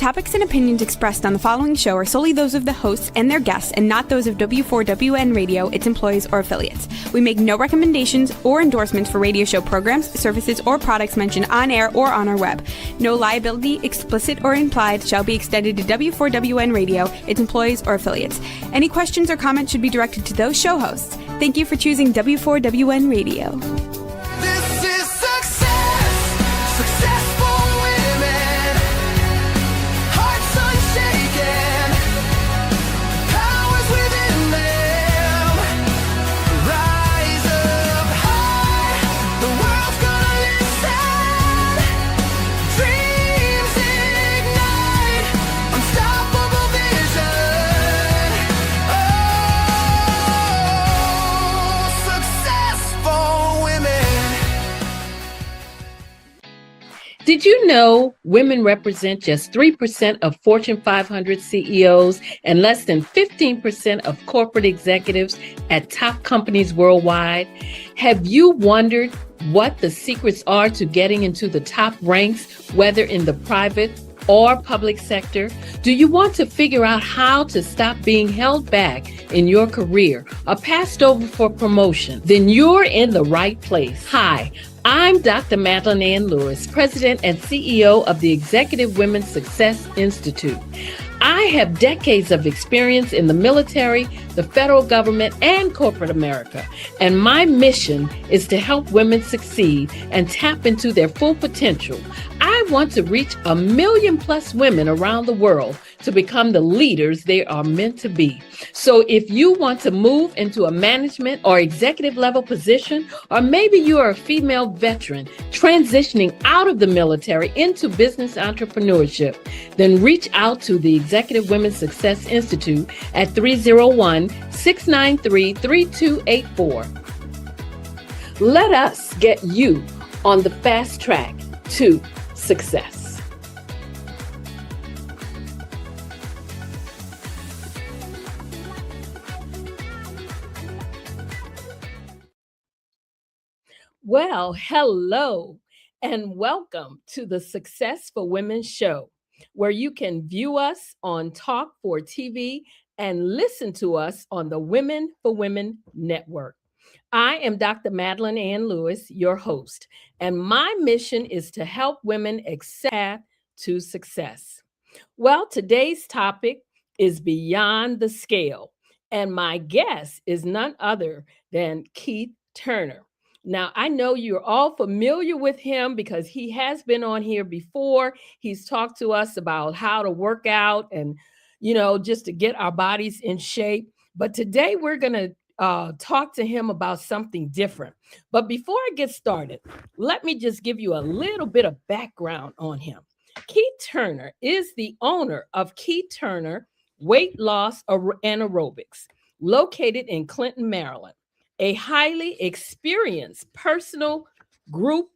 topics and opinions expressed on the following show are solely those of the hosts and their guests and not those of W4WN Radio, its employees, or affiliates. We make no recommendations or endorsements for radio show programs, services, or products mentioned on air or on our web. No liability, explicit or implied, shall be extended to W4WN Radio, its employees, or affiliates. Any questions or comments should be directed to those show hosts. Thank you for choosing W4WN Radio. Did you know women represent just 3% of Fortune 500 CEOs and less than 15% of corporate executives at top companies worldwide? Have you wondered what the secrets are to getting into the top ranks, whether in the private or public sector? Do you want to figure out how to stop being held back in your career or passed over for promotion? Then you're in the right place. Hi, I'm Dr. Madeline Ann Lewis, President and CEO of the Executive Women's Success Institute. I have decades of experience in the military, the federal government, and corporate America, and my mission is to help women succeed and tap into their full potential. I want to reach 1 million plus women around the world to become the leaders they are meant to be. So if you want to move into a management or executive level position, or maybe you are a female veteran transitioning out of the military into business entrepreneurship, then reach out to the Executive Women's Success Institute at 301-693-3284. Let us get you on the fast track to success. Well, hello and welcome to the Success for Women show, where you can view us on Talk for TV and listen to us on the Women for Women network. I am Dr. Madeline Ann Lewis, your host, and my mission is to help women accept to success. Well, today's topic is Beyond the Scale, and my guest is none other than Keith Turner. Now, I know you're all familiar with him because he has been on here before. He's talked to us about how to work out and, just to get our bodies in shape. But today we're going to talk to him about something different. But before I get started, let me just give you a little bit of background on him. Keith Turner is the owner of Keith Turner Weight Loss and Aerobics, located in Clinton, Maryland. A highly experienced personal group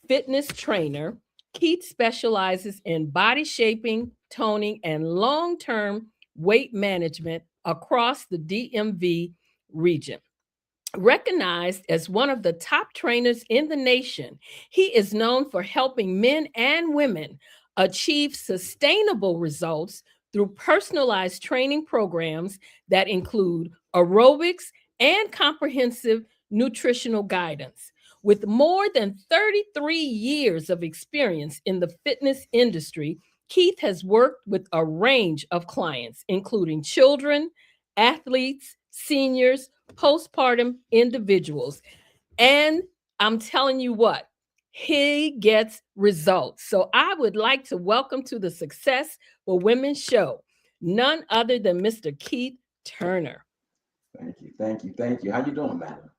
fitness trainer, Keith specializes in body shaping, toning, and long-term weight management across the DMV region. Recognized as one of the top trainers in the nation, he is known for helping men and women achieve sustainable results through personalized training programs that include aerobics and comprehensive nutritional guidance. With more than 33 years of experience in the fitness industry, Keith has worked with a range of clients, including children, athletes, seniors, postpartum individuals. And I'm telling you what, he gets results. So I would like to welcome to the Success for Women show, none other than Mr. Keith Turner. Thank you. How you doing, Madeline?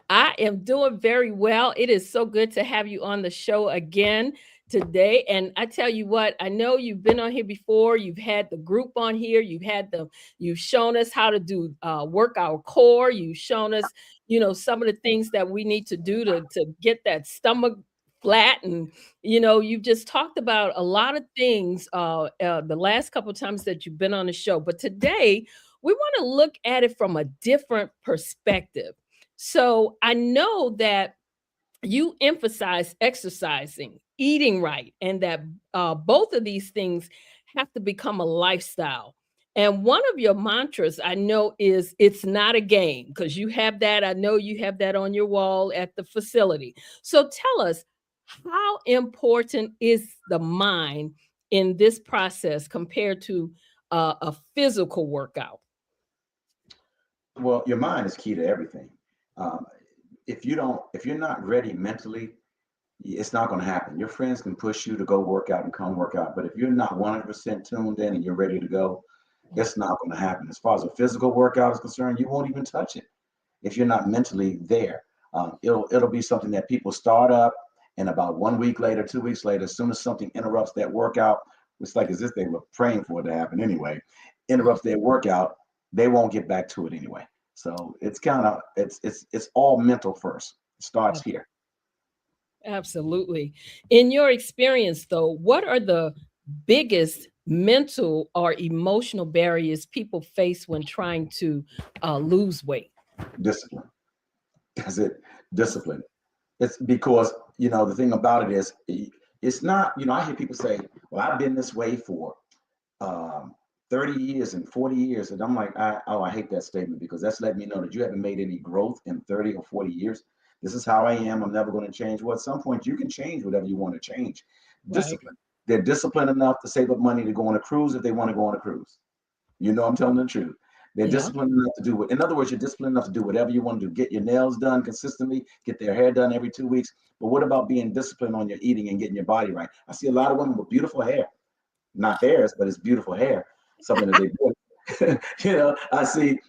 I am doing very well. It is so good to have you on the show again today. And I tell you what, I know you've been on here before. You've had the group on here. You've shown us how to do work our core. You've shown us, some of the things that we need to do to get that stomach flat. And, you've just talked about a lot of things the last couple of times that you've been on the show. But today, we want to look at it from a different perspective. So I know that you emphasize exercising, eating right, and that both of these things have to become a lifestyle. And one of your mantras I know is it's not a game, because you have that. I know you have that on your wall at the facility. So tell us, how important is the mind in this process compared to a physical workout? Well, your mind is key to everything. Um, if you're not ready mentally, it's not going to happen. Your friends can push you to go work out and come work out, but if you're not 100% tuned in and you're ready to go, it's not going to happen. As far as a physical workout is concerned, you won't even touch it if you're not mentally there. It'll be something that people start up, and about 1 week later, 2 weeks later, as soon as something interrupts that workout, it's like as if they were praying for it to happen anyway, interrupts their workout, they won't get back to it anyway. So it's all mental first. It starts here. Absolutely. In your experience, though, what are the biggest mental or emotional barriers people face when trying to lose weight? Discipline. That's it. Discipline. It's because, the thing about it is, it's not, I hear people say, well, I've been this way for um, 30 years and 40 years. And I'm like, I hate that statement, because that's letting me know that you haven't made any growth in 30 or 40 years. This is how I am. I'm never going to change. Well, at some point, you can change whatever you want to change. Right. Discipline. They're disciplined enough to save up money to go on a cruise if they want to go on a cruise. I'm telling the truth. They're Yeah. disciplined enough to do it. In other words, you're disciplined enough to do whatever you want to do. Get your nails done consistently, get their hair done every 2 weeks. But what about being disciplined on your eating and getting your body right? I see a lot of women with beautiful hair, not theirs, but it's beautiful hair, something that they do. I see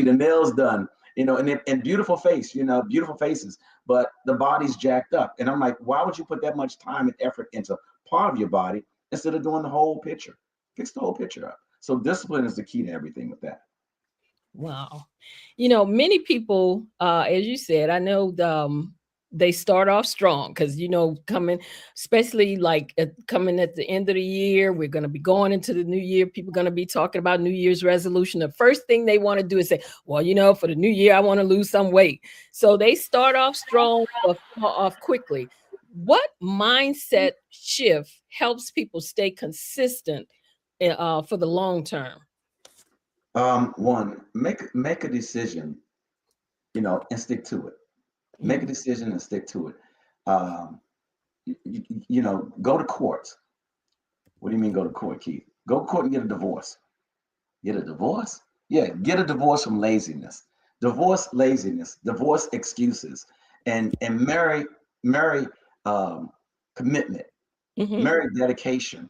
the nails done, and beautiful face, beautiful faces, but the body's jacked up. And I'm like, why would you put that much time and effort into part of your body instead of doing the whole picture? Fix the whole picture up. So discipline is the key to everything with that. Wow. Many people, as you said, I know they start off strong because, coming, especially like coming at the end of the year, we're going to be going into the new year. People are going to be talking about New Year's resolution. The first thing they want to do is say, well, for the new year, I want to lose some weight. So they start off strong, but fall off quickly. What mindset shift helps people stay consistent for the long term? One, make a decision, and stick to it. Make a decision and stick to it. Go to court. What do you mean go to court, Keith? Go to court and get a divorce. Get a divorce? Yeah, get a divorce from laziness. Divorce laziness. Divorce excuses. And marry commitment. Marry dedication.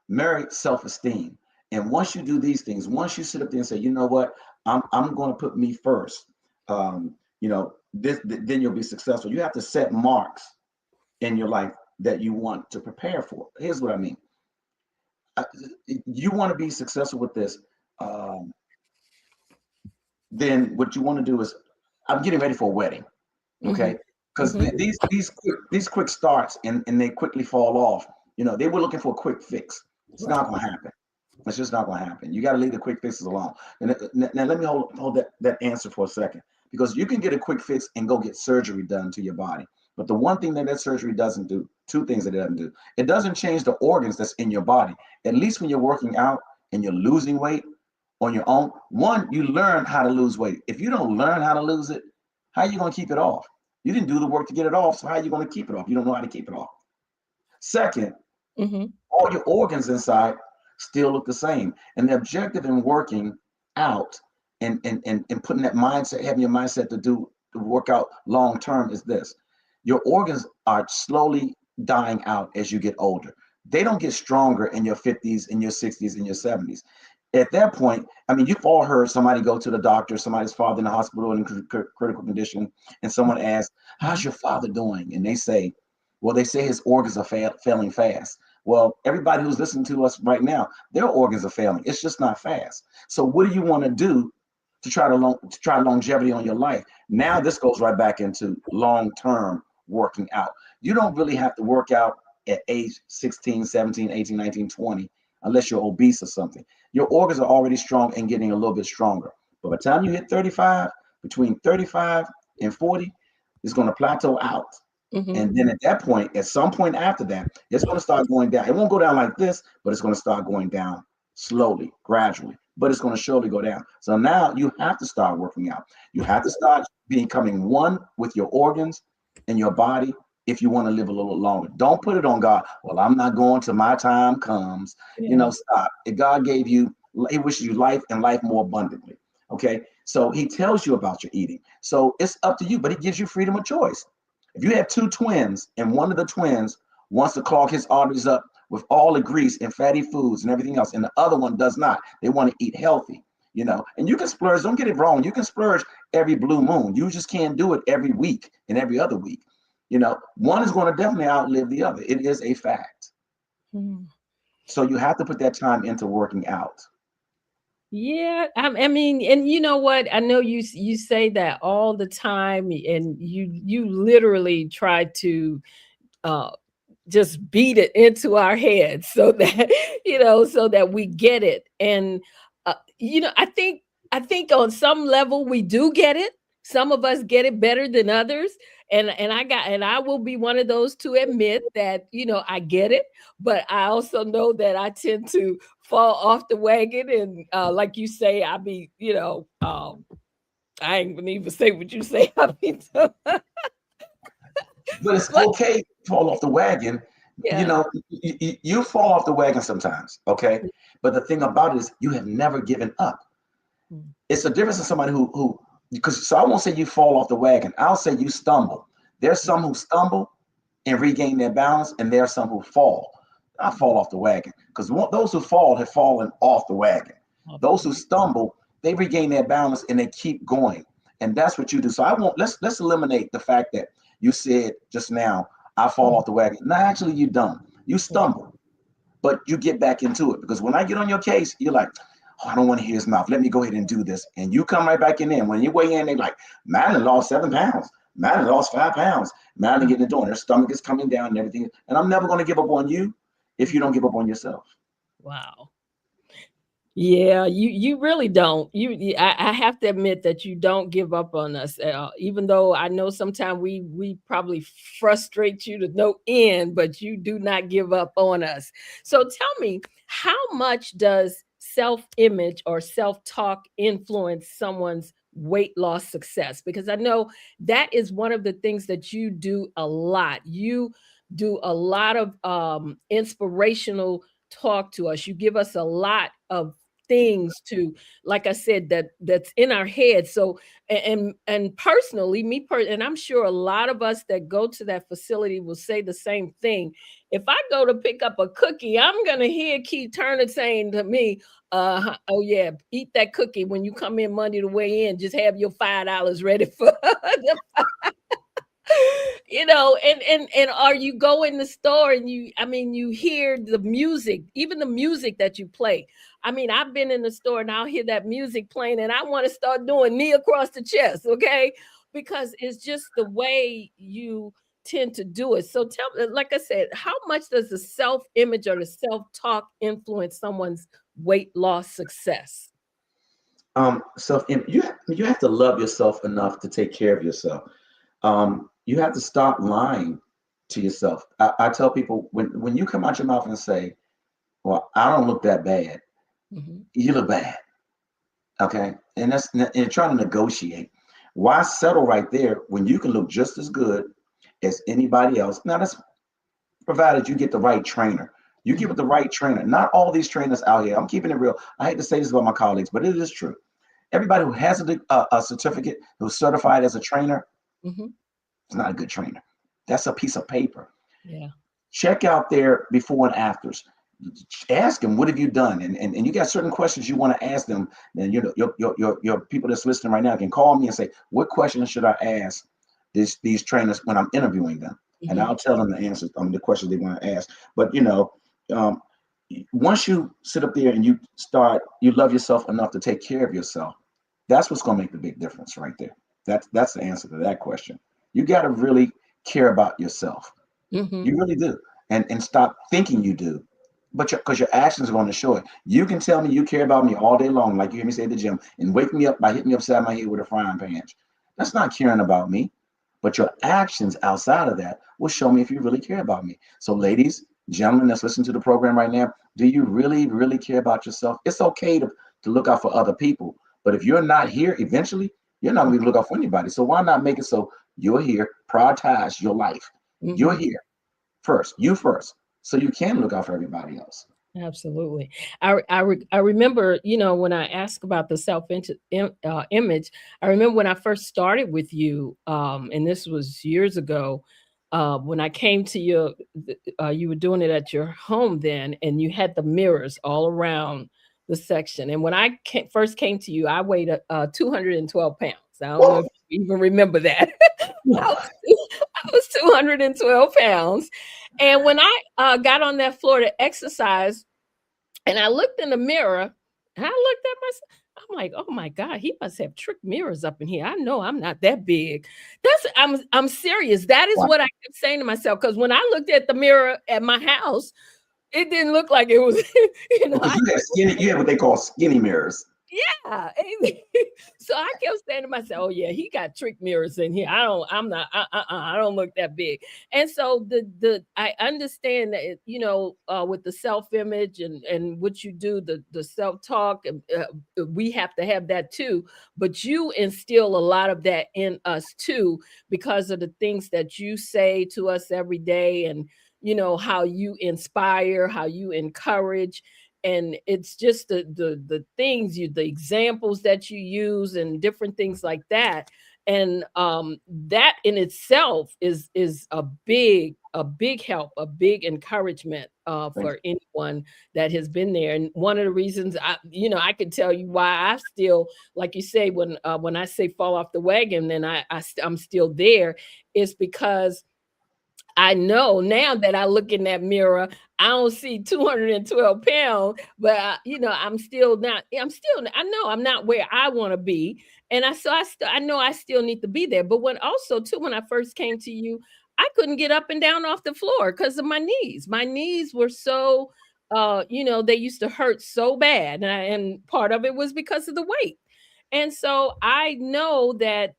Marry self-esteem. And once you do these things, once you sit up there and say, you know what, I'm going to put me first. Then you'll be successful. You have to set marks in your life that you want to prepare for. Here's what I mean. You want to be successful with this. Then what you want to do is, I'm getting ready for a wedding. Okay. Because these quick starts and they quickly fall off. They were looking for a quick fix. It's not going to happen. It's just not going to happen. You got to leave the quick fixes alone. And now let me hold that answer for a second, because you can get a quick fix and go get surgery done to your body. But the one thing that surgery doesn't do, two things that it doesn't do, it doesn't change the organs that's in your body. At least when you're working out and you're losing weight on your own, one, you learn how to lose weight. If you don't learn how to lose it, how are you going to keep it off? You didn't do the work to get it off, so how are you going to keep it off? You don't know how to keep it off. Second, all your organs inside still look the same. And the objective in working out and putting that mindset, having your mindset to work out long term is this. Your organs are slowly dying out as you get older. They don't get stronger in your 50s, in your 60s, in your 70s. At that point, you've all heard somebody go to the doctor, somebody's father in the hospital in critical condition, and someone asks, how's your father doing? And they say his organs are failing fast. Well, everybody who's listening to us right now, their organs are failing. It's just not fast. So what do you want to do to try longevity on your life? Now this goes right back into long-term working out. You don't really have to work out at age 16, 17, 18, 19, 20, unless you're obese or something. Your organs are already strong and getting a little bit stronger. But by the time you hit 35, between 35 and 40, it's going to plateau out. And then at that point, at some point after that, it's going to start going down. It won't go down like this, but it's going to start going down slowly, gradually, but it's going to surely go down. So now you have to start working out. You have to start becoming one with your organs and your body if you want to live a little longer. Don't put it on God. Well, I'm not going till my time comes. Stop. If God gave you, he wishes you life and life more abundantly. Okay. So he tells you about your eating. So it's up to you, but he gives you freedom of choice. If you have two twins and one of the twins wants to clog his arteries up with all the grease and fatty foods and everything else, and the other one does not, they want to eat healthy, and you can splurge. Don't get it wrong. You can splurge every blue moon. You just can't do it every week and every other week. One is going to definitely outlive the other. It is a fact. So you have to put that time into working out. Yeah, I mean, and you know what? I know you say that all the time, and you literally try to just beat it into our heads so that so that we get it. And I think on some level we do get it. Some of us get it better than others. And I will be one of those to admit that, I get it, but I also know that I tend to fall off the wagon. And like you say, I be, I ain't gonna even say what you say. But it's okay to fall off the wagon. Yeah. You fall off the wagon sometimes, okay? But the thing about it is you have never given up. It's a difference in somebody who so I won't say you fall off the wagon. I'll say you stumble. There's some who stumble and regain their balance, and there are some who fall. I fall off the wagon because those who fall have fallen off the wagon. Those who stumble, they regain their balance and they keep going. And that's what you do. So let's eliminate the fact that you said just now, I fall off the wagon. No, actually you don't. You stumble, but you get back into it, because when I get on your case, you're like, oh, I don't want to hear his mouth. Let me go ahead and do this. And you come right back in there. When you weigh in, they're like, Madeline lost 7 pounds. Madeline lost 5 pounds. Madeline getting the door. Her stomach is coming down and everything. And I'm never going to give up on you if you don't give up on yourself. Wow. Yeah, you really don't. I have to admit that you don't give up on us, even though I know sometimes we probably frustrate you to no end, but you do not give up on us. So tell me, how much does self-image or self-talk influence someone's weight loss success? Because I know that is one of the things that you do a lot. You do a lot of inspirational talk to us. You give us a lot of things to, like I said, that's in our head. So and personally, and I'm sure a lot of us that go to that facility will say the same thing. If I go to pick up a cookie, I'm gonna hear Keith Turner saying to me, oh yeah, eat that cookie when you come in Monday to weigh in. Just have your $5 ready for and are you go in the store and you hear the music, even the music that you play. I mean, I've been in the store and I'll hear that music playing and I want to start doing knee across the chest, okay? Because it's just the way you tend to do it. So like I said, how much does the self-image or the self-talk influence someone's weight loss success? You have to love yourself enough to take care of yourself. You have to stop lying to yourself. I tell people, when you come out your mouth and say, well, I don't look that bad, you look bad. Okay. And you're trying to negotiate. Why settle right there when you can look just as good as anybody else? Now, that's provided you get the right trainer. You get with the right trainer. Not all these trainers out here. I'm keeping it real. I hate to say this about my colleagues, but it is true. Everybody who has a certificate, who's certified as a trainer, it's not a good trainer. That's a piece of paper. Yeah. Check out their before and afters. Ask them, what have you done? And you got certain questions you want to ask them. And your people that's listening right now can call me and say, what questions should I ask these trainers when I'm interviewing them? And I'll tell them the answers on the questions they want to ask. But once you sit up there and you love yourself enough to take care of yourself, that's what's going to make the big difference right there. That's the answer to that question. You got to really care about yourself. You really do. And stop thinking you do. But because your actions are going to show it. You can tell me you care about me all day long, like you hear me say at the gym, and wake me up by hitting me upside my head with a frying pan. That's not caring about me. but your actions outside of that will show me if you really care about me. So ladies, gentlemen that's listening to the program right now, do you really, really care about yourself? It's okay to look out for other people, but if you're not here, eventually, you're not going to look out for anybody. So why not make it so you're here, prioritize your life. You're here first, you first, so you can look out for everybody else. Absolutely. I remember, when I asked about the image, I remember when I first started with you, and this was years ago, when I came to you, you were doing it at your home then, and you had the mirrors all around the section. And when I first came to you, I weighed 212 pounds. I don't know if you even remember that. I was 212 pounds. And when I got on that floor to exercise, and I looked in the mirror, and I looked at myself, I'm like, oh my God, he must have trick mirrors up in here. I know I'm not that big. I'm serious. That is what I kept saying to myself. Because when I looked at the mirror at my house, it didn't look like it was, you have what they call skinny mirrors. Yeah. So I kept saying to myself, oh yeah, he got trick mirrors in here. I don't look that big. And so I understand that, with the self-image and what you do, the self-talk, we have to have that too, but you instill a lot of that in us too, because of the things that you say to us every day, and how you inspire, how you encourage. And it's just the things the examples that you use and different things like that. And that in itself is a big help, a big encouragement for anyone that has been there. And one of the reasons I can tell you why I still, like you say, when I say fall off the wagon, then I'm still there, is because I know now that I look in that mirror, I don't see 212 pounds, but I'm still not, I know I'm not where I want to be. And I know I still need to be there. But when I first came to you, I couldn't get up and down off the floor because of my knees. My knees were so, they used to hurt so bad. And part of it was because of the weight. And so I know that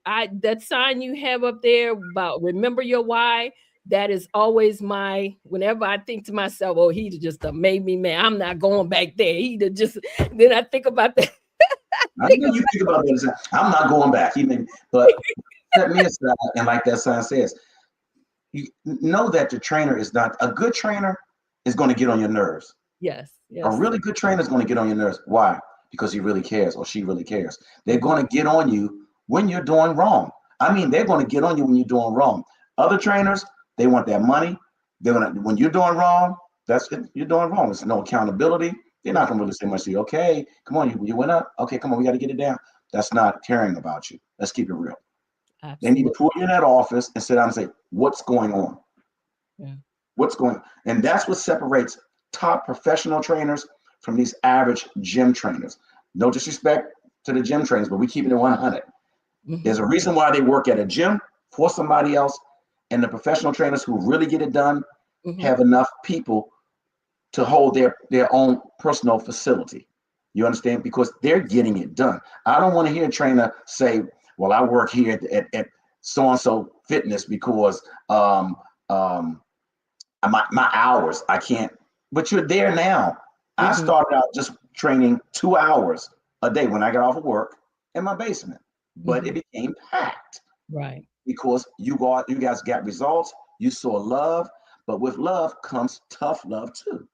that sign you have up there about remember your why, that is always whenever I think to myself, oh, he'd just made me mad, I'm not going back there. Then I think about that. I know you think about that. I'm not going back. But set me aside, and like that sign says, you know that the trainer is not a good trainer is going to get on your nerves. Yes. A really good trainer is going to get on your nerves. Why? Because he really cares, or she really cares. They're going to get on you when you're doing wrong. They're going to get on you when you're doing wrong. Other trainers, they want that money. When you're doing wrong, that's it. You're doing wrong. There's no accountability. They're not going to really say much to you. Okay, come on, you went up. Okay, come on, we got to get it down. That's not caring about you. Let's keep it real. Absolutely. They need to pull you in that office and sit down and say, what's going on? Yeah. What's going on? And that's what separates top professional trainers from these average gym trainers. No disrespect to the gym trainers, but we keep it at 100. Mm-hmm. There's a reason why they work at a gym for somebody else, and the professional trainers who really get it done have enough people to hold their own personal facility. You understand? Because they're getting it done. I don't want to hear a trainer say, well, I work here at so-and-so fitness because my hours, I can't, but you're there now. I started out just training 2 hours a day when I got off of work in my basement, but it became packed. Right. Because you guys got results, you saw love, but with love comes tough love too.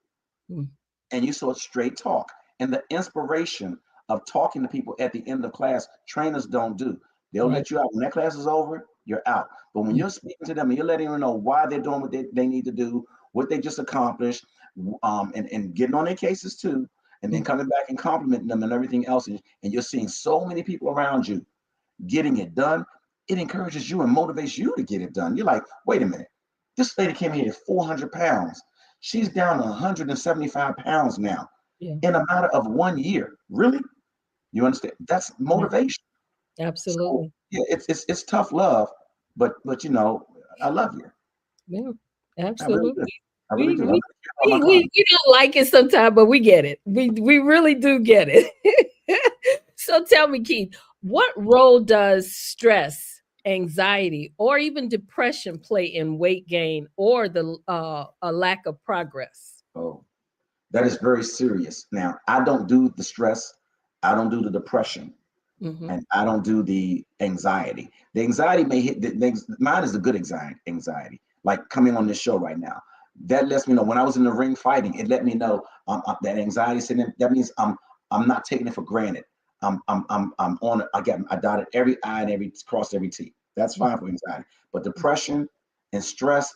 And you saw straight talk and the inspiration of talking to people at the end of class. Trainers don't do. They'll let you out when that class is over, you're out. But when you're speaking to them and you're letting them know why they're doing what they need to do, what they just accomplished, and getting on their cases too, and then coming back and complimenting them and everything else, and you're seeing so many people around you getting it done, it encourages you and motivates you to get it done. You're like, wait a minute, this lady came here at 400 pounds. She's down to 175 pounds now in a matter of 1 year. Really? You understand? That's motivation. Absolutely. So, yeah, it's tough love, but I love you. Yeah, absolutely. I really do. We don't like it sometimes, but we get it. We really do get it. So tell me, Keith, what role does stress anxiety, or even depression play in weight gain or the a lack of progress? Oh, that is very serious. Now, I don't do the stress, I don't do the depression, Hmm. and I don't do the anxiety. The anxiety may hit mine is a good anxiety, like coming on this show right now. That lets me know when I was in the ring fighting, it let me know that anxiety is sitting. That means I'm not taking it for granted. I'm on it. I dotted every I and every crossed every T. That's fine for anxiety. But depression and stress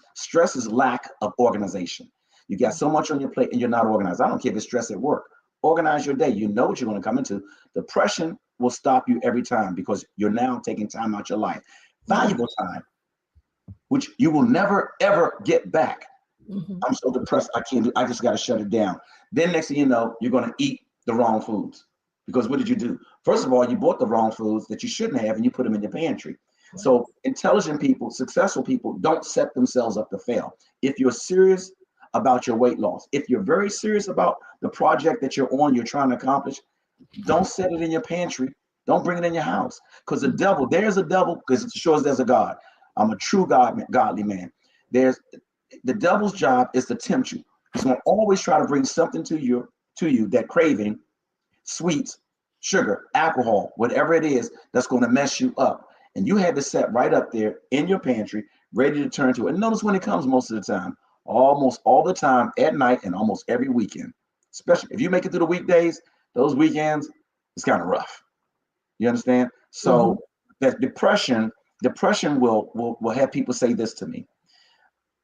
is lack of organization. You got so much on your plate and you're not organized. I don't care if it's stress at work. Organize your day. You know what you're going to come into. Depression will stop you every time because you're now taking time out your life, valuable time, which you will never ever get back. Hmm. I'm so depressed, I can't do. I just got to shut it down. Then next thing you know, you're going to eat the wrong foods because what did you do? First of all, you bought the wrong foods that you shouldn't have, and you put them in your pantry. So intelligent people, successful people, don't set themselves up to fail. If you're serious about your weight loss, if you're very serious about the project that you're on, you're trying to accomplish, don't set it in your pantry. Don't bring it in your house. Because the devil, there's a devil, because it shows there's a God. I'm a true godly man. There's the devil's job is to tempt you. He's going to always try to bring something to you that craving, sweets, sugar, alcohol, whatever it is that's going to mess you up. And you have it set right up there in your pantry, ready to turn to it. And notice when it comes most of the time, almost all the time at night and almost every weekend. Especially if you make it through the weekdays, those weekends, it's kind of rough. You understand? Hmm. So that depression will have people say this to me.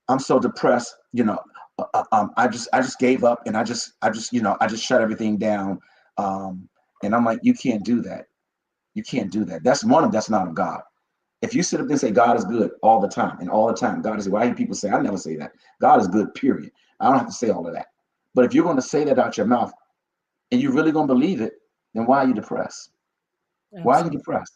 I'm so depressed, I just gave up and I just shut everything down. And I'm like, you can't do that. You can't do that. That's not of God. If you sit up and say God is good all the time and all the time, God is, why I hear people say, I never say that. God is good, period. I don't have to say all of that. But if you're going to say that out your mouth and you're really going to believe it, then why are you depressed? Why are you Absolutely. depressed?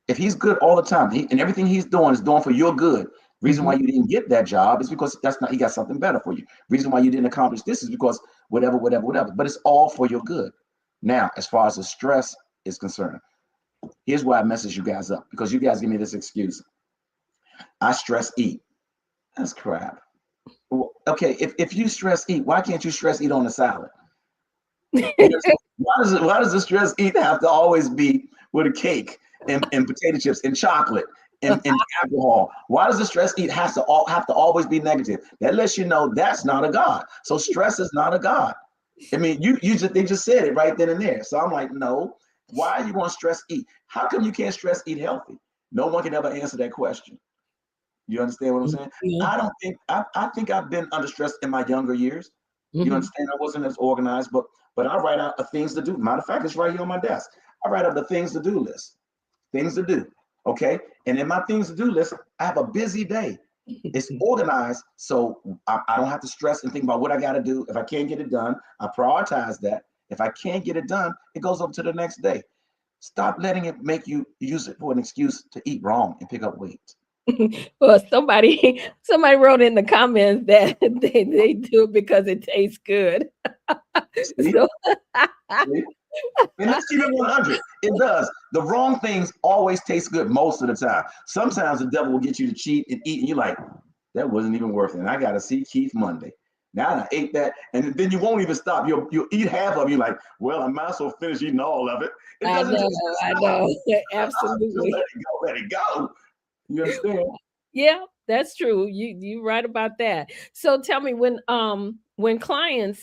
If he's good all the time and everything he's doing is doing for your good, reason why Hmm. you didn't get that job is because that's not, he got something better for you. Reason why you didn't accomplish this is because whatever, but it's all for your good. Now, as far as the stress is concerned, here's why I message you guys up, because you guys give me this excuse. I stress eat. That's crap. Well, okay, if you stress eat, why can't you stress eat on a salad? Why does the stress eat have to always be with a cake and potato chips and chocolate and alcohol? Why does the stress eat have to always be negative? That lets you know that's not a God. So stress is not a God. I mean, they just said it right then and there. So I'm like, no. Why are you going to stress eat? How come you can't stress eat healthy? No one can ever answer that question. You understand what I'm saying? Yeah. I think I've been under stress in my younger years. You Hmm. understand? I wasn't as organized, but I write out the things to do. Matter of fact, it's right here on my desk. I write out the things to do list. Things to do. Okay. And in my things to do list, I have a busy day. It's organized, so I don't have to stress and think about what I got to do. If I can't get it done, I prioritize that. If I can't get it done, it goes up to the next day. Stop letting it make you use it for an excuse to eat wrong and pick up weight. Well, somebody wrote in the comments that they do it because it tastes good. See? So See? And let's keep it 100. It does. The wrong things always taste good most of the time. Sometimes the devil will get you to cheat and eat, and you're like, that wasn't even worth it. And I got to see Keith Monday. Now I ate that, and then you won't even stop. You'll eat half of it. You're like, well, I might as well finish eating all of it. It I doesn't know, taste good. I Stop. know. Just Absolutely. let it go. Let it go. You understand? Yeah, that's true. You right about that. So tell me when clients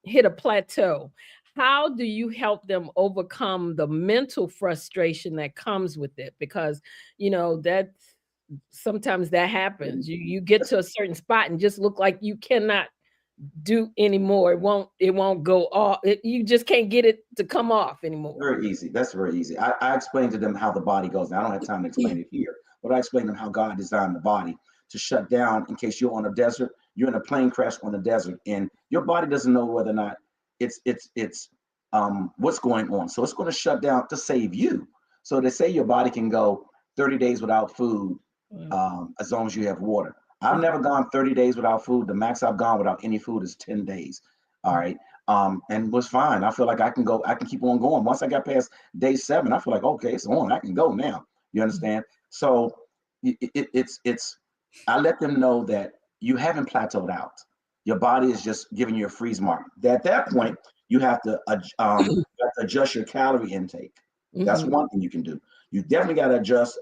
hit a plateau, how do you help them overcome the mental frustration that comes with it? Because that sometimes that happens. You get to a certain spot and just look like you cannot do anymore. It won't go off. You just can't get it to come off anymore. Very easy. That's very easy. I explained to them how the body goes. Now, I don't have time to explain it here, but I explained to them how God designed the body to shut down in case you're on a desert, you're in a plane crash on the desert, and your body doesn't know whether or not it's what's going on. So it's going to shut down to save you. So they say your body can go 30 days without food, Mm. as long as you have water. I've never gone 30 days without food. The max I've gone without any food is 10 days. All right. And was fine. I feel like I can keep on going. Once I got past day 7, I feel like, okay, it's on. I can go now. You understand? So it's I let them know that you haven't plateaued out. Your body is just giving you a freeze mark. At that point, you have to adjust your calorie intake. That's one thing you can do. You definitely got to adjust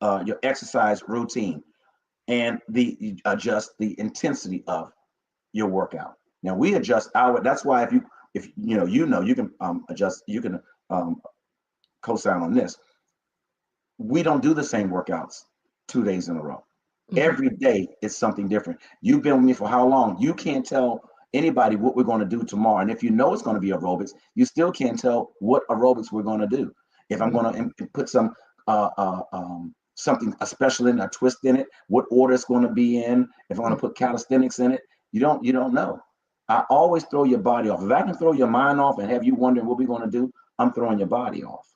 your exercise routine and adjust the intensity of your workout. Now we adjust our. That's why if you can adjust. You can co-sign on this. We don't do the same workouts 2 days in a row. Every day is something different. You've been with me for how long? You can't tell anybody what we're going to do tomorrow. And if you know it's going to be aerobics, you still can't tell what aerobics we're going to do. If I'm going to put some something special in, a twist in it, what order it's going to be in, if I'm going to put calisthenics in it, you don't know. I always throw your body off. If I can throw your mind off and have you wondering what we're going to do, I'm throwing your body off,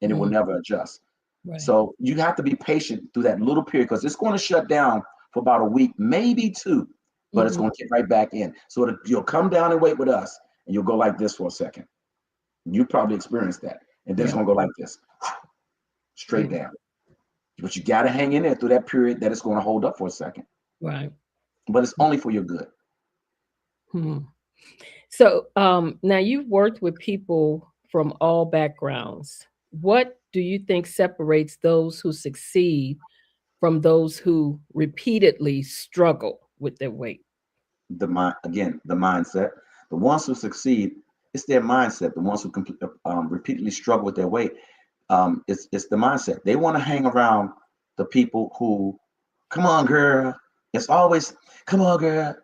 and it will never adjust. Right. So you have to be patient through that little period, because it's going to shut down for about a week, maybe 2, but it's going to get right back in. So you'll come down and wait with us, and you'll go like this for a second. You probably experienced that. And then it's going to go like this, straight down. But you got to hang in there through that period that it's going to hold up for a second. Right. But it's only for your good. So now you've worked with people from all backgrounds. What do you think separates those who succeed from those who repeatedly struggle with their weight? The mindset. The ones who succeed, it's their mindset. The ones who repeatedly struggle with their weight, it's the mindset. They want to hang around the people who, come on, girl. It's always, come on, girl.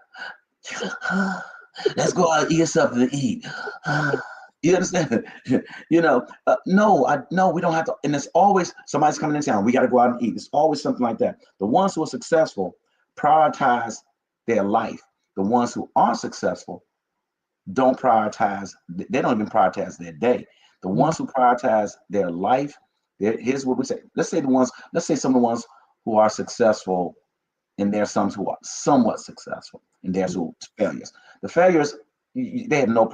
Let's go out and eat something to eat. You understand? No, we don't have to. And it's always somebody's coming in town. We got to go out and eat. It's always something like that. The ones who are successful prioritize their life. The ones who aren't successful don't prioritize. They don't even prioritize their day. The ones who prioritize their life. Here's what we say. Let's say some of the ones who are successful, and there's some who are somewhat successful, and there's who failures. The failures, they're not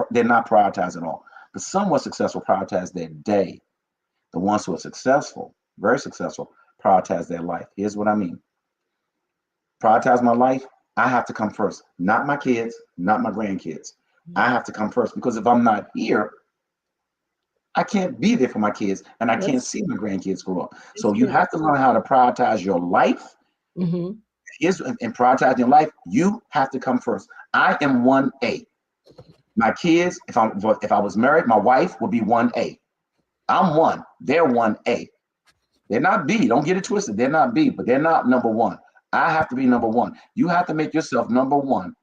prioritized at all. The somewhat successful prioritize their day. The ones who are successful, very successful, prioritize their life. Here's what I mean. Prioritize my life. I have to come first, not my kids, not my grandkids. I have to come first, because if I'm not here, I can't be there for my kids, and I can't see my grandkids grow up. So you have to learn how to prioritize your life. And prioritizing your life, you have to come first. I am 1A. My kids, if I was married, my wife would be 1A. I'm 1. They're 1A. They're not B. Don't get it twisted. They're not B, but they're not number 1. I have to be number 1. You have to make yourself number 1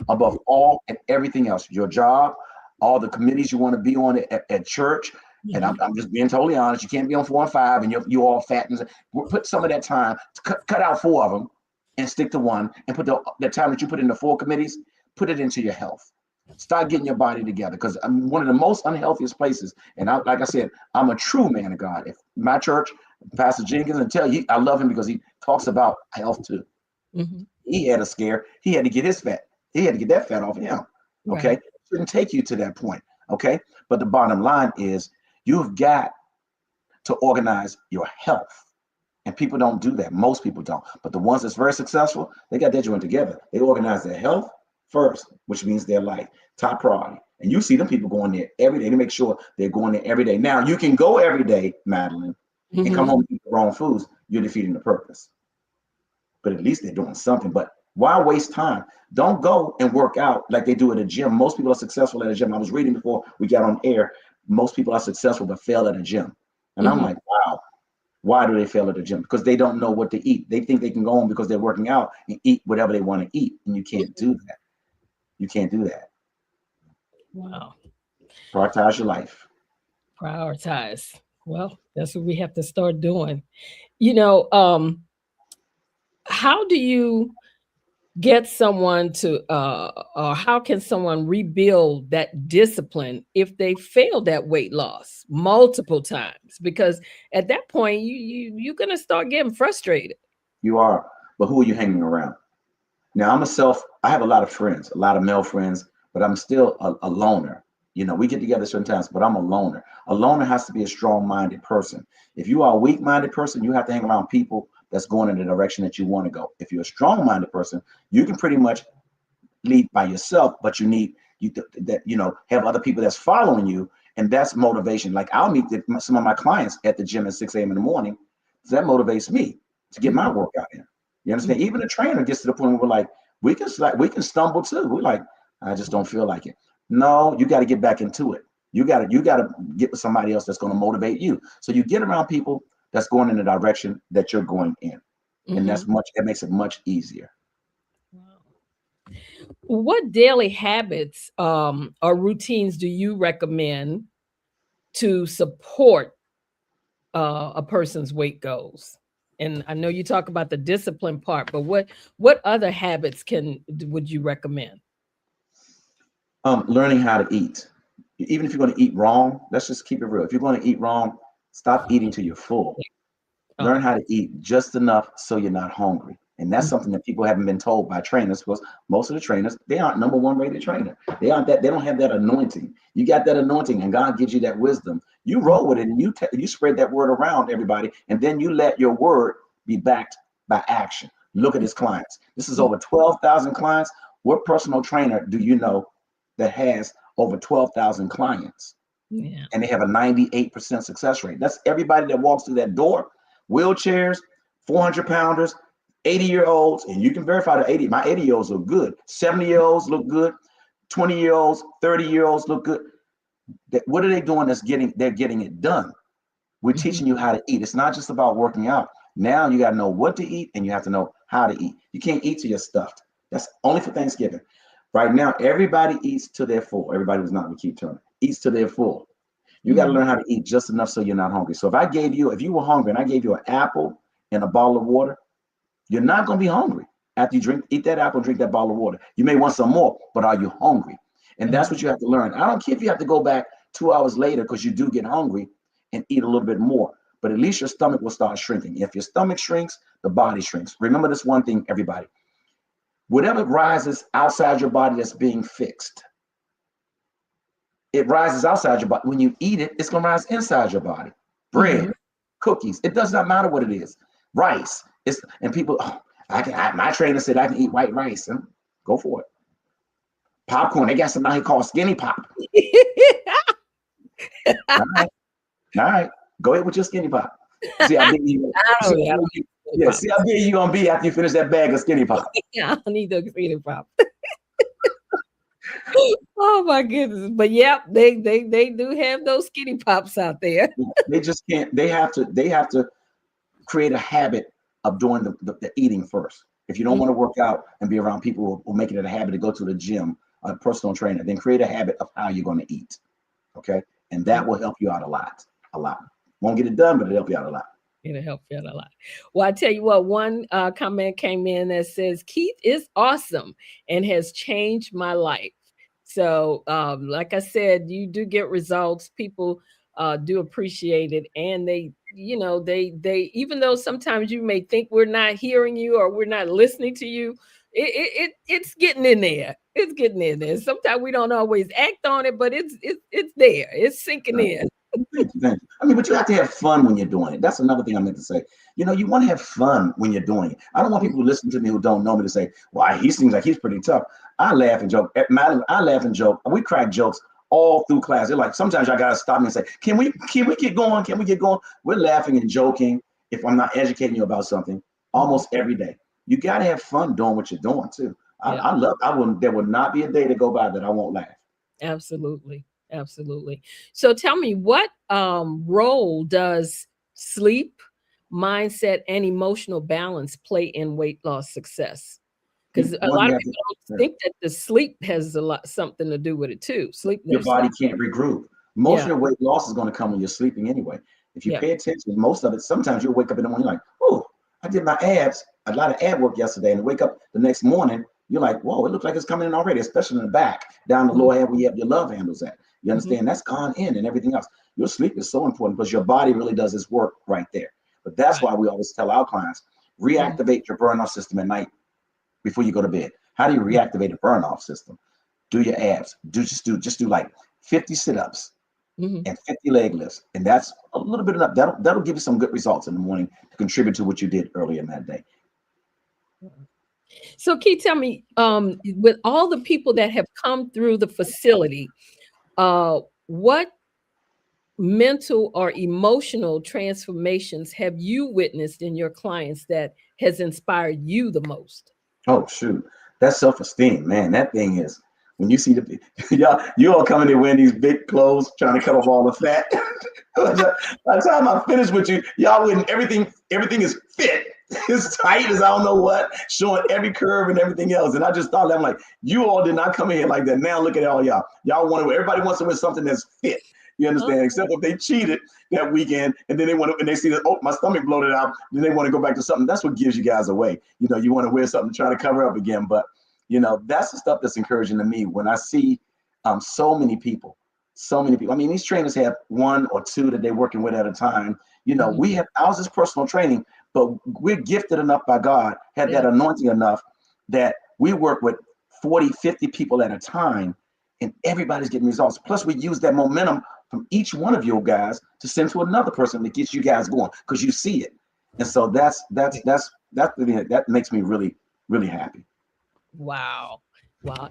above all and everything else. Your job, all the committees you want to be on at church. And I'm just being totally honest. You can't be on 4 and 5 and you're all fat. And put some of that time, cut out 4 of them and stick to 1, and put the time that you put in the 4 committees, put it into your health. Start getting your body together, because I'm one of the most unhealthiest places. And like I said, I'm a true man of God. If my church, Pastor Jenkins, and tell you, I love him because he talks about health too. He had a scare. He had to get his fat. He had to get that fat off of him. Okay. Right. Shouldn't take you to that point. Okay. But the bottom line is, you've got to organize your health. And people don't do that. Most people don't. But the ones that's very successful, they got that joint together. They organize their health first, which means their life, top priority. And you see them people going there every day to make sure they're going there every day. Now, you can go every day, Madeline, and come home and eat the wrong foods. You're defeating the purpose. But at least they're doing something. But why waste time? Don't go and work out like they do at a gym. Most people are successful at a gym. I was reading before we got on air. Most people are successful but fail at a gym. And I'm like, wow. Why do they fail at the gym? Because they don't know what to eat. They think they can go home because they're working out and eat whatever they want to eat. And you can't do that. You can't do that. Wow. Prioritize your life. Prioritize. Well, that's what we have to start doing. How do you get someone to, or how can someone rebuild that discipline if they failed at weight loss multiple times? Because at that point, you're going to start getting frustrated. You are, but who are you hanging around? Now, I have a lot of friends, a lot of male friends, but I'm still a loner. You know, we get together sometimes, but I'm a loner. A loner has to be a strong-minded person. If you are a weak-minded person, you have to hang around people that's going in the direction that you want to go. If you're a strong-minded person, you can pretty much lead by yourself, but you need that, you know, have other people that's following you, and that's motivation. Like I'll meet some of my clients at the gym at 6 a.m. in the morning. So that motivates me to get my workout in. You understand? Even the trainer gets to the point where we're like, we can stumble too. We're like, I just don't feel like it. No, you got to get back into it. You got to get with somebody else that's going to motivate you. So you get around people that's going in the direction that you're going in. And that makes it much easier. Wow. What daily habits or routines do you recommend to support a person's weight goals? And I know you talk about the discipline part, but what other habits would you recommend? Learning how to eat. Even if you're going to eat wrong, let's just keep it real. If you're going to eat wrong, stop eating till you're full. Learn how to eat just enough so you're not hungry. And that's something that people haven't been told by trainers, because most of the trainers, they aren't number one rated trainer. They don't have that anointing. You got that anointing and God gives you that wisdom. You roll with it and you spread that word around everybody. And then you let your word be backed by action. Look at his clients. This is over 12,000 clients. What personal trainer do you know that has over 12,000 clients? Yeah. And they have a 98% success rate. That's everybody that walks through that door. Wheelchairs, 400-pounders, 80-year-olds, and you can verify my 80-year-olds look good. 70-year-olds look good. 20-year-olds, 30-year-olds look good. What are they doing they're getting it done? We're teaching you how to eat. It's not just about working out. Now you got to know what to eat and you have to know how to eat. You can't eat till you're stuffed. That's only for Thanksgiving. Right now, everybody eats till they're full. Everybody who's not with Keith Turner eats till they're full. You got to learn how to eat just enough so you're not hungry. So if you were hungry and I gave you an apple and a bottle of water, you're not going to be hungry after you eat that apple and drink that bottle of water. You may want some more, but are you hungry? And that's what you have to learn. I don't care if you have to go back 2 hours later because you do get hungry and eat a little bit more, but at least your stomach will start shrinking. If your stomach shrinks, the body shrinks. Remember this one thing, everybody. Whatever rises outside your body that's being fixed, it rises outside your body. When you eat it, it's going to rise inside your body. Bread, cookies, it does not matter what it is. Rice, and people, my trainer said I can eat white rice. Go for it. Popcorn, they got something called Skinny Pop. All right, go ahead with your Skinny Pop. See how big you see how big you gonna be after you finish that bag of Skinny Pop. Yeah, I need the Skinny Pop. Oh my goodness. But yeah, they do have those Skinny Pops out there. They just can't. They have to create a habit of doing the eating first. If you don't want to work out and be around people who make it a habit to go to the gym, a personal trainer, then create a habit of how you're going to eat. Okay, and that will help you out a lot. Won't get it done, but it'll help you out a lot. It'll help you out a lot. Well, I tell you what, one comment came in that says, Keith is awesome and has changed my life. So like I said, you do get results. People do appreciate it. And they even though sometimes you may think we're not hearing you or we're not listening to you, it's getting in there. It's getting in there. Sometimes we don't always act on it, but it's there. It's sinking in. Thank you. I mean, but you have to have fun when you're doing it. That's another thing I meant to say. You want to have fun when you're doing it. I don't want people to listen to me who don't know me to say, well, he seems like he's pretty tough. I laugh and joke. I laugh and joke. We crack jokes all through class. They're like, sometimes I got to stop me and say, can we get going? Can we get going? We're laughing and joking if I'm not educating you about something almost every day. You got to have fun doing what you're doing too. There would not be a day to go by that I won't laugh. Absolutely. So tell me, what role does sleep, mindset, and emotional balance play in weight loss success? Because a lot of people don't think that the sleep has something to do with it too. Your body can't regroup. Most of your weight loss is going to come when you're sleeping anyway. If you pay attention, most of it, sometimes you'll wake up in the morning like, oh, I did my abs, a lot of ab work yesterday, and wake up the next morning, you're like, whoa, it looks like it's coming in already, especially in the back, down the lower head where you have your love handles at. You understand? That's gone in and everything else. Your sleep is so important because your body really does its work right there. But that's why we always tell our clients, reactivate your burn-off system at night before you go to bed. How do you reactivate a burn-off system? Do your abs. Just do like 50 sit-ups, Mhm. and 50 leg lifts. And that's a little bit enough. That'll give you some good results in the morning to contribute to what you did earlier in that day. So, Keith, tell me, with all the people that have come through the facility, what mental or emotional transformations have you witnessed in your clients that has inspired you the most? Oh shoot, that's self-esteem, man. That thing is when you see the you all coming in wearing these big clothes, trying to cut off all the fat. By the time I finish with you, y'all wouldn't everything is fit. It's tight as I don't know what, showing every curve and everything else. And I just thought that I'm like, you all did not come in here like that. Now look at all y'all. Everybody wants to wear something that's fit. You understand? Except if they cheated that weekend and then they see that, oh, my stomach bloated out, then they want to go back to something. That's what gives you guys away. You want to wear something to try to cover up again. But that's the stuff that's encouraging to me when I see so many people. I mean, these trainers have one or two that they're working with at a time. We have ours is personal training, but we're gifted enough by God, have that anointing enough that we work with 40, 50 people at a time, and everybody's getting results. Plus, we use that momentum from each one of your guys to send to another person that gets you guys going because you see it. And so that's the thing that makes me really, really happy. Wow.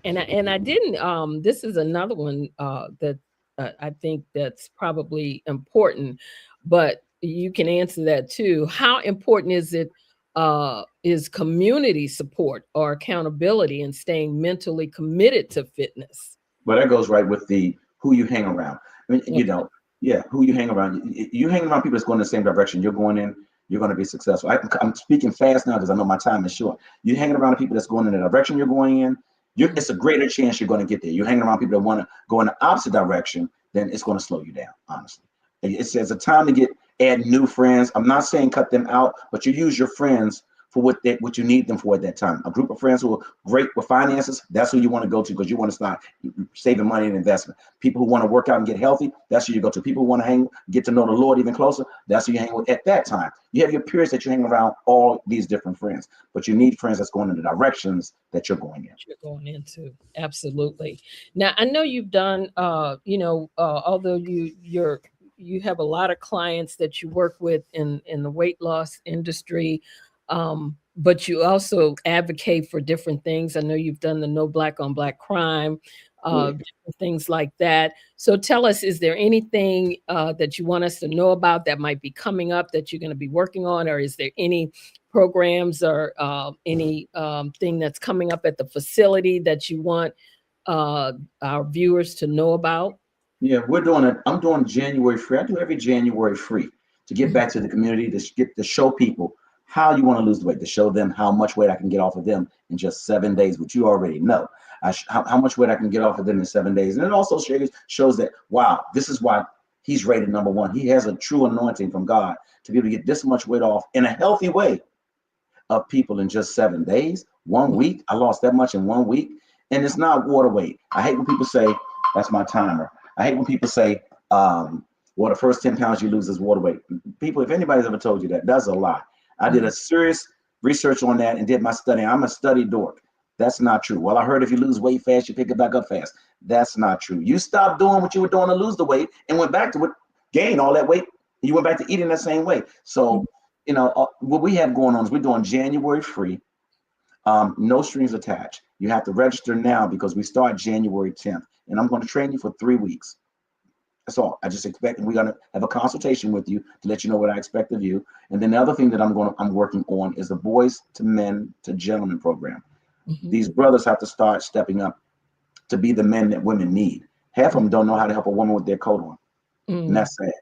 And I didn't, this is another one that I think that's probably important, but you can answer that too. How important is community support or accountability and staying mentally committed to fitness? Well, that goes right with the who you hang around. I mean, who you hang around. You hang around people that's going in the same direction you're going in, you're going to be successful. I'm speaking fast now because I know my time is short. You're hanging around people that's going in the direction you're going in, it's a greater chance you're going to get there. You're hanging around people that want to go in the opposite direction, then it's going to slow you down, honestly. It says a time to add new friends. I'm not saying cut them out, but you use your friends for what you need them for at that time. A group of friends who are great with finances, that's who you want to go to because you want to start saving money and investment. People who want to work out and get healthy, that's who you go to. People who want to get to know the Lord even closer, that's who you hang with at that time. You have your peers that you hang around, all these different friends, but you need friends that's going in the directions that you're going in. You're going into. Absolutely. Now, I know you've done, although you have a lot of clients that you work with in the weight loss industry, but you also advocate for different things. I know you've done the No Black on Black crime, different things like that. So tell us, is there anything that you want us to know about that might be coming up that you're going to be working on, or is there any programs or any thing that's coming up at the facility that you want our viewers to know about? Yeah, we're doing it. I'm doing January free. I do every January free to get back to the community, to show people how you want to lose the weight, to show them how much weight I can get off of them in just 7 days, which you already know. How much weight I can get off of them in 7 days. And it also shows that, wow, this is why he's rated number one. He has a true anointing from God to be able to get this much weight off in a healthy way of people in just 7 days. 1 week, I lost that much in 1 week. And it's not water weight. I hate when people say, that's my timer. I hate when people say, the first 10 pounds you lose is water weight. People, if anybody's ever told you that, that's a lie. I did a serious research on that and did my study. I'm a study dork. That's not true. Well, I heard if you lose weight fast, you pick it back up fast. That's not true. You stopped doing what you were doing to lose the weight and went back to it, gain all that weight. And you went back to eating that same way. So, what we have going on is we're doing January free, no strings attached. You have to register now because we start January 10th. And I'm going to train you for 3 weeks. That's all. I just expect we're gonna have a consultation with you to let you know what I expect of you. And then the other thing that I'm working on is the Boys to Men to Gentlemen program. These brothers have to start stepping up to be the men that women need. Half of them don't know how to help a woman with their coat on, and that's sad.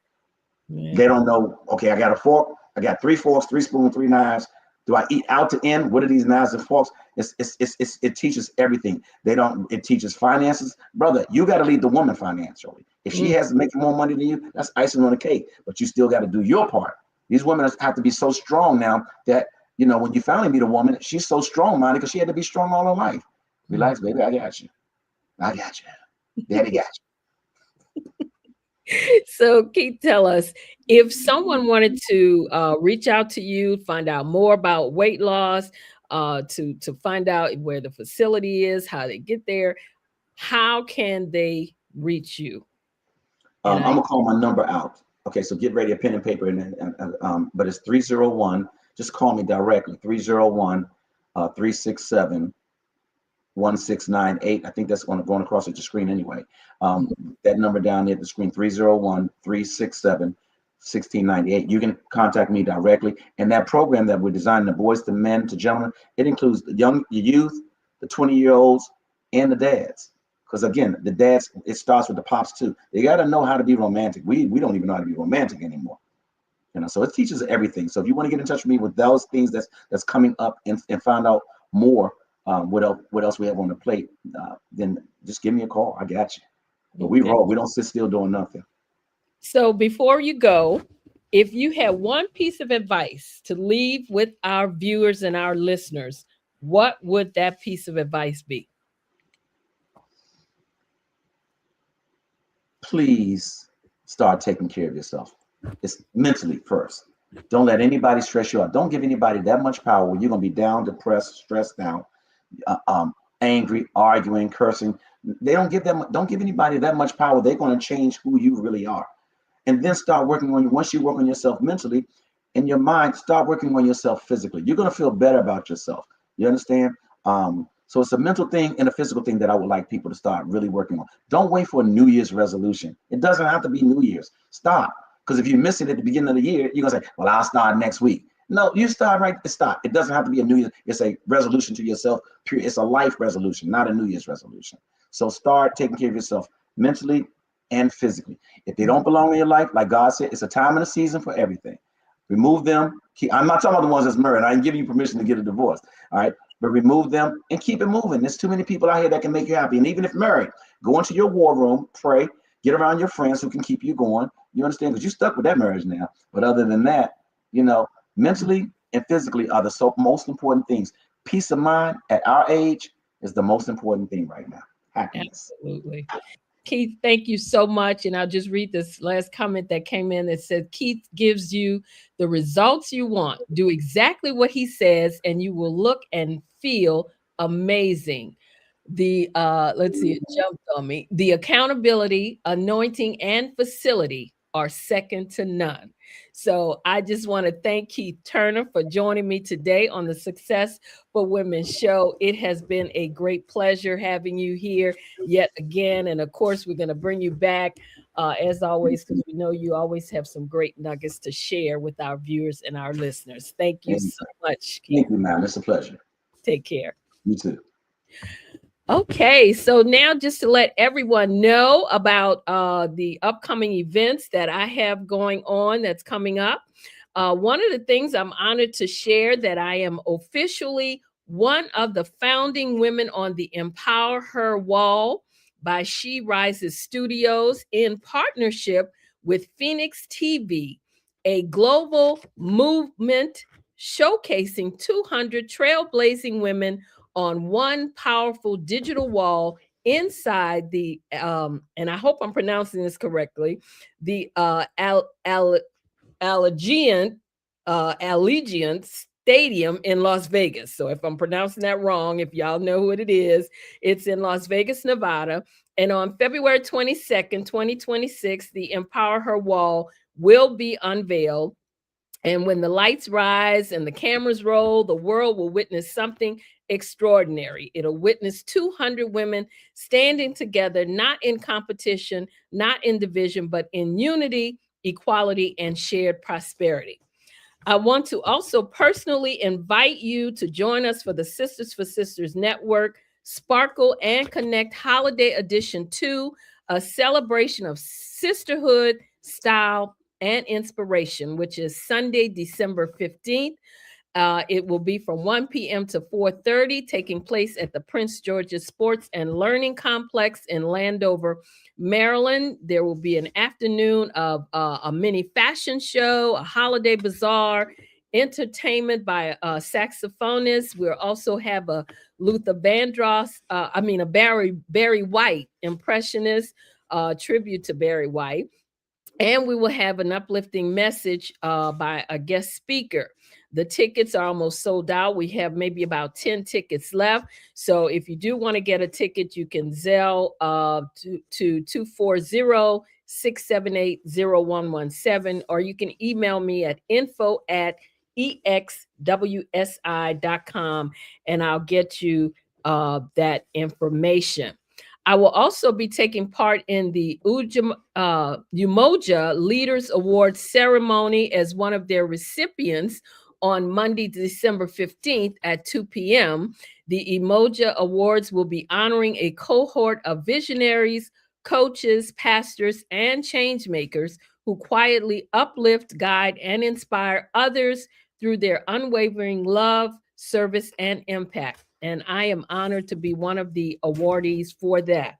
They don't know. Okay, I got a fork. I got 3 forks, 3 spoons, 3 knives. Do I eat out to end? What are these knives and forks? It teaches everything. It teaches finances. Brother, you got to lead the woman financially. If she has making more money than you, that's icing on the cake, but you still got to do your part. These women have to be so strong now that, when you finally meet a woman, she's so strong-minded because she had to be strong all her life. Relax, baby, I got you. Daddy got you. So Keith, tell us, if someone wanted to reach out to you, find out more about weight loss, to find out where the facility is, how they get there, how can they reach you? I'm gonna call my number out. Okay, so get ready, a pen and paper, but it's 301. Just call me directly, 301-367-1698. I think that's going across at your screen anyway. That number down there at the screen, 301-367-1698. You can contact me directly. And that program that we're designing, the boys to men to gentlemen, it includes the youth, the 20-year-olds, and the dads. Because again, the dads, it starts with the pops too. They got to know how to be romantic. We don't even know how to be romantic anymore. So it teaches everything. So if you want to get in touch with me with those things that's coming up and find out more, what else we have on the plate, then just give me a call. I got you. But we roll. We don't sit still doing nothing. So before you go, if you had one piece of advice to leave with our viewers and our listeners, what would that piece of advice be? Please start taking care of yourself. It's mentally first. Don't let anybody stress you out. Don't give anybody that much power where you're going to be down, depressed, stressed out, angry, arguing, cursing. Don't give anybody that much power. They're going to change who you really are. And then start working on you. Once you work on yourself mentally, in your mind, start working on yourself physically. You're going to feel better about yourself. You understand? So it's a mental thing and a physical thing that I would like people to start really working on. Don't wait for a New Year's resolution. It doesn't have to be New Year's. Stop. Because if you miss it at the beginning of the year, you're going to say, well, I'll start next week. No, you start right. Stop. It doesn't have to be a New Year's. It's a resolution to yourself. Period. It's a life resolution, not a New Year's resolution. So start taking care of yourself mentally and physically. If they don't belong in your life, like God said, it's a time and a season for everything. Remove them. I'm not talking about the ones that's married. I ain't giving you permission to get a divorce. All right. But remove them and keep it moving. There's too many people out here that can make you happy. And even if married, go into your war room, pray, get around your friends who can keep you going. You understand? Because you're stuck with that marriage now. But other than that, mentally and physically are the most important things. Peace of mind at our age is the most important thing right now. Happiness. Absolutely. Keith, thank you so much. And I'll just read this last comment that came in that said, Keith gives you the results you want. Do exactly what he says, and you will look and feel amazing. Let's see, it jumped on me. The accountability, anointing, and facility are second to none. So I just want to thank Keith Turner for joining me today on the Success for Women show. It has been a great pleasure having you here yet again. And of course, we're going to bring you back as always, because we know you always have some great nuggets to share with our viewers and our listeners. Thank you so much, Keith. Thank you, ma'am. It's a pleasure. Take care. You too. Okay, so now just to let everyone know about the upcoming events that I have going on that's coming up. One of the things I'm honored to share that I am officially one of the founding women on the Empower Her Wall by She Rises Studios in partnership with Phoenix TV, a global movement showcasing 200 trailblazing women on one powerful digital wall inside the, and I hope I'm pronouncing this correctly, the Allegiant Stadium in Las Vegas. So if I'm pronouncing that wrong, if y'all know what it is, it's in Las Vegas, Nevada. And on February 22nd, 2026, the Empower Her Wall will be unveiled. And when the lights rise and the cameras roll, the world will witness something extraordinary. It'll witness 200 women standing together, not in competition, not in division, but in unity, equality, and shared prosperity. I want to also personally invite you to join us for the Sisters for Sisters Network Sparkle and Connect Holiday Edition 2, a celebration of sisterhood, style, and inspiration, which is Sunday, December 15th. It will be from 1 p.m. to 4:30, taking place at the Prince George's Sports and Learning Complex in Landover, Maryland. There will be an afternoon of a mini fashion show, a holiday bazaar, entertainment by a saxophonist. We'll also have a Luther Vandross, a Barry White impressionist, tribute to Barry White. And we will have an uplifting message by a guest speaker. The tickets are almost sold out. We have maybe about 10 tickets left. So if you do want to get a ticket, you can Zelle to 240-678-0117, or you can email me at info@exwsi.com, and I'll get you that information. I will also be taking part in the Umoja Leaders Award ceremony as one of their recipients on Monday, December 15th at 2 p.m. The Umoja Awards will be honoring a cohort of visionaries, coaches, pastors, and change makers who quietly uplift, guide, and inspire others through their unwavering love, service, and impact. And I am honored to be one of the awardees for that.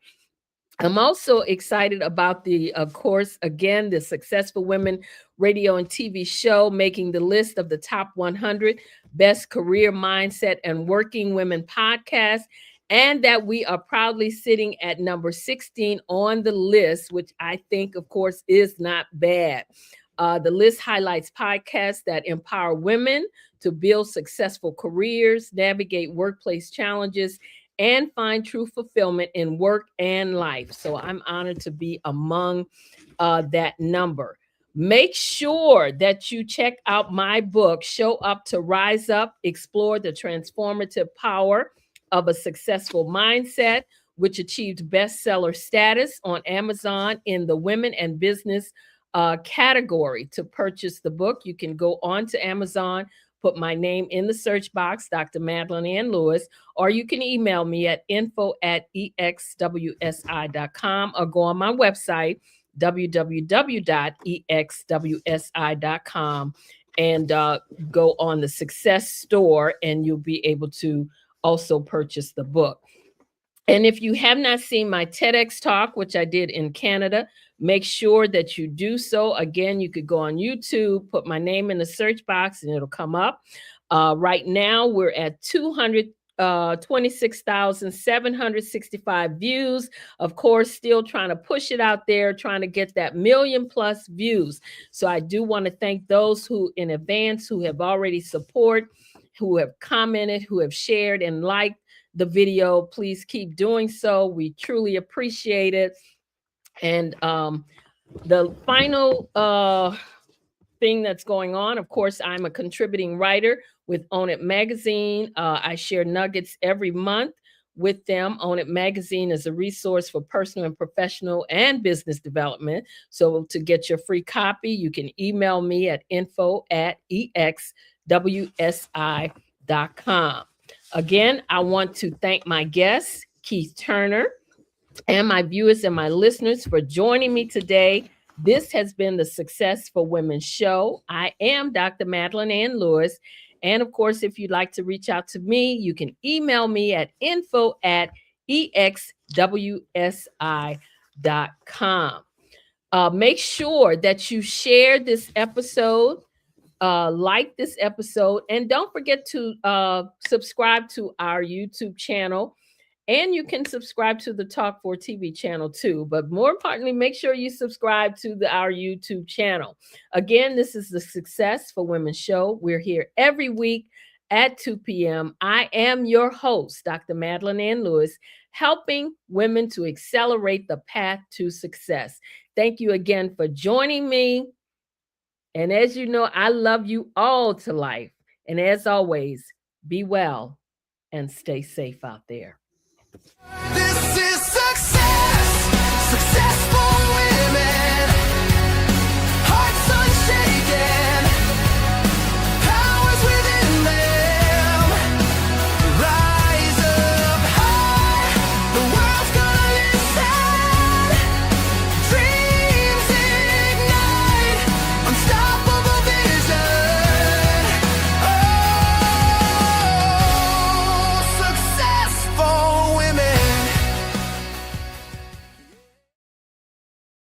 I'm also excited about of course, again, the Successful Women Radio and TV show making the list of the top 100 best career mindset and working women podcasts, and that we are proudly sitting at number 16 on the list, which I think, of course, is not bad. The list highlights podcasts that empower women to build successful careers, navigate workplace challenges, and find true fulfillment in work and life. So I'm honored to be among that number. Make sure that you check out my book, Show Up to Rise Up, Explore the Transformative Power of a Successful Mindset, which achieved bestseller status on Amazon in the Women and Business category. To purchase the book, you can go on to Amazon, put my name in the search box, Dr. Madeline Ann Lewis, or you can email me at info@exwsi.com, or go on my website, www.exwsi.com, and go on the Success Store, and you'll be able to also purchase the book. And if you have not seen my TEDx talk, which I did in Canada, make sure that you do so. Again, you could go on YouTube, put my name in the search box, and it'll come up. Right now, we're at 226,765 views. Of course, still trying to push it out there, trying to get that 1 million+ views. So I do want to thank those who in advance who have already supported, who have commented, who have shared and liked the video. Please keep doing so. We truly appreciate it. And the final thing that's going on, of course, I'm a contributing writer with Own It Magazine. I share nuggets every month with them. Own It Magazine is a resource for personal and professional and business development. So to get your free copy, you can email me at info@exwsi.com. Again, I want to thank my guest, Keith Turner, and my viewers and my listeners for joining me today. This has been the Successful Women Show. I am Dr. Madeline Ann Lewis. And of course, if you'd like to reach out to me, you can email me at info@exwsi.com. Make sure that you share this episode, like this episode, and don't forget to subscribe to our YouTube channel. And you can subscribe to the Talk 4 TV channel too. But more importantly, make sure you subscribe to our YouTube channel. Again, this is the Successful Women Show. We're here every week at 2 p.m. I am your host, Dr. Madeline Ann Lewis, helping women to accelerate the path to success. Thank you again for joining me. And as you know, I love you all to life. And as always, be well and stay safe out there. This is success, successful.